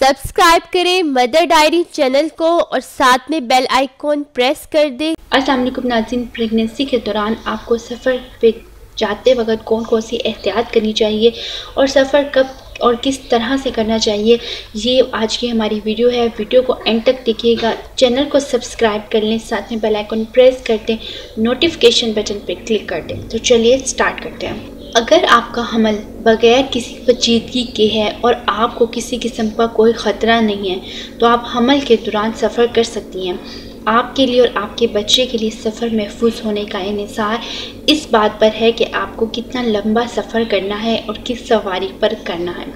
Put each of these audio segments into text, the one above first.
Subscribe करें mother diary channel को और साथ में बेल आइकॉन प्रेस कर दें। अस्सलाम वालेकुम नाज़रीन, प्रेगनेंसी के दौरान आपको सफ़र पे जाते वक्त कौन कौन सी एहतियात करनी चाहिए और सफ़र कब और किस तरह से करना चाहिए, ये आज की हमारी वीडियो है। वीडियो को एंड तक देखिएगा। चैनल को सब्सक्राइब कर लें, साथ में बेल आइकन प्रेस कर दें, नोटिफिकेशन बटन पे क्लिक कर दें। तो चलिए स्टार्ट करते हैं। अगर आपका हमल बगैर किसी पेचीदगी के है और आपको किसी किस्म का कोई ख़तरा नहीं है तो आप हमल के दौरान सफ़र कर सकती हैं। आपके लिए और आपके बच्चे के लिए सफ़र महफूज होने का इन्हिसार इस बात पर है कि आपको कितना लंबा सफ़र करना है और किस सवारी पर करना है।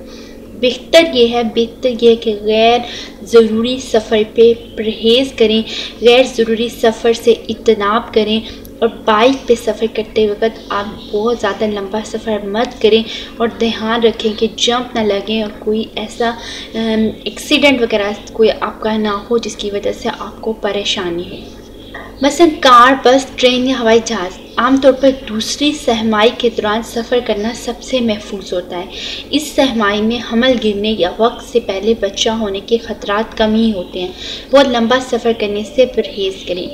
बेहतर ये है कि गैर ज़रूरी सफ़र पे परहेज़ करें, गैर ज़रूरी सफ़र से इज्तनाब करें और बाइक पे सफ़र करते वक्त आप बहुत ज़्यादा लंबा सफ़र मत करें और ध्यान रखें कि जंप ना लगें और कोई ऐसा एक्सीडेंट वगैरह कोई आपका ना हो जिसकी वजह से आपको परेशानी हो। मसलन कार, बस, ट्रेन या हवाई जहाज़ आमतौर पर दूसरी सहमाई के दौरान सफ़र करना सबसे महफूज होता है। इस सहमाई में हमल गिरने या वक्त से पहले बच्चा होने के ख़तरात कम ही होते हैं। बहुत लंबा सफ़र करने से परहेज़ करें।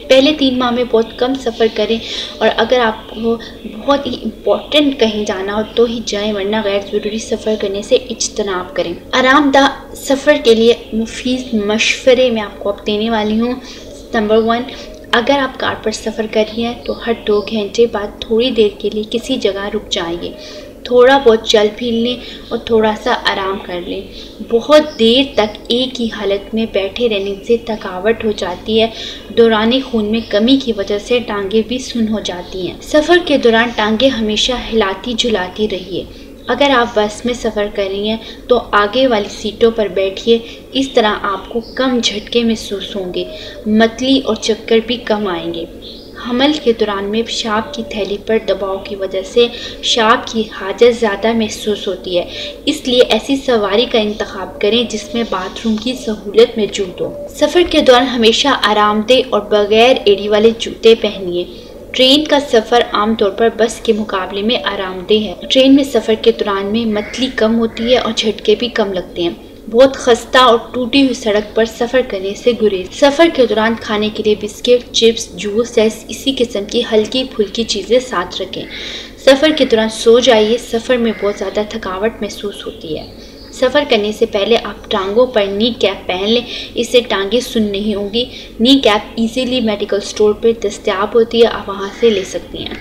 पहले 3 माह में बहुत कम सफ़र करें और अगर आपको बहुत ही इम्पोर्टेंट कहीं जाना हो तो ही जाएं, वरना गैर ज़रूरी सफ़र करने से इज्तनाब करें। आरामदा सफ़र के लिए मुफीद मशवरे मैं आपको अब देने वाली हूँ। नंबर 1, अगर आप कार पर सफ़र कर रही हैं तो हर 2 घंटे बाद थोड़ी देर के लिए किसी जगह रुक जाइए, थोड़ा बहुत चल फिर लें और थोड़ा सा आराम कर लें। बहुत देर तक एक ही हालत में बैठे रहने से थकावट हो जाती है। दौरान खून में कमी की वजह से टांगें भी सुन्न हो जाती हैं। सफ़र के दौरान टांगें हमेशा हिलाती झुलाती रहिए। अगर आप बस में सफ़र कर रही हैं तो आगे वाली सीटों पर बैठिए। इस तरह आपको कम झटके महसूस होंगे, मतली और चक्कर भी कम आएंगे। हमल के दौरान में पेशाब की थैली पर दबाव की वजह से पेशाब की हाजत ज़्यादा महसूस होती है, इसलिए ऐसी सवारी का इंतखाब करें जिसमें बाथरूम की सहूलत मौजूद हो। सफ़र के दौरान हमेशा आरामदेह और बगैर एड़ी वाले जूते पहनिए। ट्रेन का सफ़र आमतौर पर बस के मुकाबले में आरामदेह है। ट्रेन में सफ़र के दौरान में मतली कम होती है और झटके भी कम लगते हैं। बहुत खस्ता और टूटी हुई सड़क पर सफ़र करने से गुरेज। सफ़र के दौरान खाने के लिए बिस्किट, चिप्स, जूस या इसी किस्म की हल्की फुल्की चीज़ें साथ रखें। सफ़र के दौरान सो जाइए। सफ़र में बहुत ज़्यादा थकावट महसूस होती है। सफ़र करने से पहले आप टांगों पर नी कैप पहन लें, इससे टांगें सुन्न नहीं होंगी। Knee cap easily medical store पर दस्तयाब होती है, आप वहाँ से ले सकती हैं।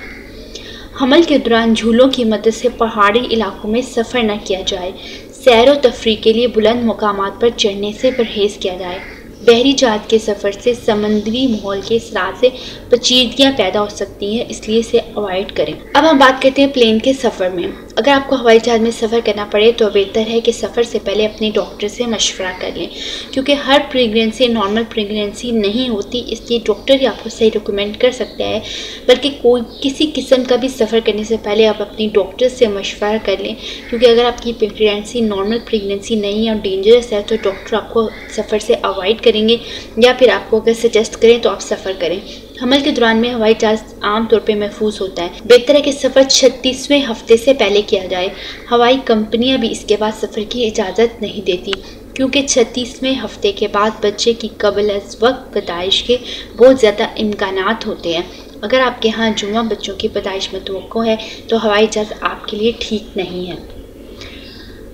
हमल के दौरान झूलों की मदद से पहाड़ी इलाकों में सफ़र न किया जाए। सैर व तफरीह के लिए बुलंद मकामात पर चढ़ने से परहेज़ किया जाए। बहरी जहाज़ के सफ़र से समंदरी माहौल के असरात से पेचीदगियाँ पैदा हो सकती हैं, इसलिए इसे अवॉइड करें। अब हम बात करते हैं प्लेन के सफ़र में। अगर आपको हवाई जहाज़ में सफ़र करना पड़े तो बेहतर है कि सफ़र से पहले अपने डॉक्टर से मशवरा कर लें, क्योंकि हर प्रेगनेंसी नॉर्मल प्रेगनेंसी नहीं होती, इसलिए डॉक्टर ही आपको सही रिकमेंड कर सकता है। बल्कि कोई किसी किस्म का भी सफ़र करने से पहले आप अपनी डॉक्टर से मशवरा कर लें, क्योंकि अगर आपकी प्रेगनेंसी नॉर्मल प्रेगनेंसी नहीं है और डेंजरस है तो डॉक्टर आपको सफ़र से अवॉइड करेंगे या फिर आपको अगर सजेस्ट करें तो आप सफ़र करें। हमल के दौरान में हवाई जहाज़ आमतौर पे महफूज होता है। बेहतर है कि सफ़र 36वें हफ्ते से पहले किया जाए। हवाई कंपनियां भी इसके बाद सफ़र की इजाज़त नहीं देती, क्योंकि 36वें हफ्ते के बाद बच्चे की कबल अज़ वक्त पैदाइश के बहुत ज़्यादा इम्कानात होते हैं। अगर आपके यहाँ जुम्मा बच्चों की पैदाइश मतवक्को है तो हवाई जहाज़ आपके लिए ठीक नहीं है।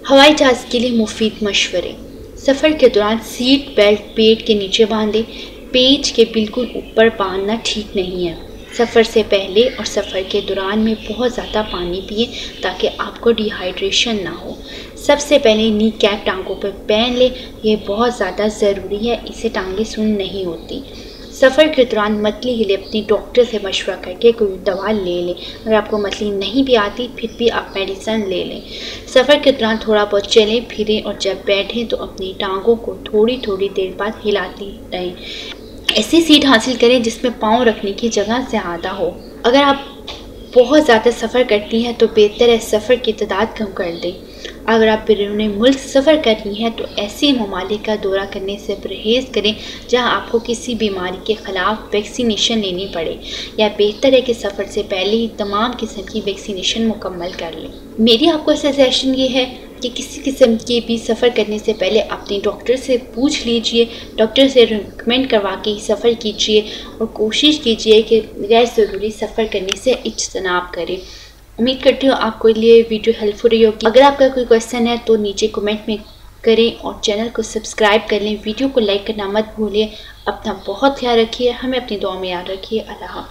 हवाई जहाज़ के लिए मुफीद मशवरे। सफ़र के दौरान सीट बेल्ट पेट के नीचे बांधें। पेट के बिल्कुल ऊपर बांधना ठीक नहीं है। सफ़र से पहले और सफ़र के दौरान में बहुत ज़्यादा पानी पिए ताकि आपको डिहाइड्रेशन ना हो। सबसे पहले नी कैप टांगों पर पहन लें, यह बहुत ज़्यादा ज़रूरी है, इससे टांगें सुन्न नहीं होती। सफ़र के दौरान मतली के लिए अपनी डॉक्टर से मशवरा करके कोई दवा ले लें। अगर आपको मतली नहीं भी आती फिर भी आप मेडिसिन ले लें। सफ़र के दौरान थोड़ा बहुत चलें फिरें और जब बैठें तो अपनी टांगों को थोड़ी थोड़ी देर बाद हिलाती रहें। ऐसी सीट हासिल करें जिसमें पाँव रखने की जगह ज़्यादा हो। अगर आप बहुत ज़्यादा सफ़र करती हैं तो बेहतर है सफ़र की तादाद कम कर दें। अगर आप बैरून मुल्क सफ़र कर रही हैं तो ऐसे ममालिक का दौरा करने से परहेज़ करें जहां आपको किसी बीमारी के ख़िलाफ़ वैक्सीनेशन लेनी पड़े, या बेहतर है कि सफ़र से पहले ही तमाम किस्म की वैक्सीनेशन मुकम्मल कर लें। मेरी आपको सजेशन ये है, कि किसी किस्म के भी सफ़र करने से पहले अपने डॉक्टर से पूछ लीजिए, डॉक्टर से रिकमेंड करवा के ही सफ़र कीजिए और कोशिश कीजिए कि गैर ज़रूरी सफ़र करने से इज्तनाब करें। उम्मीद करती हूँ आपको लिए वीडियो हेल्पफुल रही होगी। अगर आपका कोई क्वेश्चन है तो नीचे कमेंट में करें और चैनल को सब्सक्राइब कर लें। वीडियो को लाइक करना मत भूलिए। अपना बहुत ख्याल रखिए, हमें अपनी दुआ में याद रखिए। अल्लाह हाफ़िज़।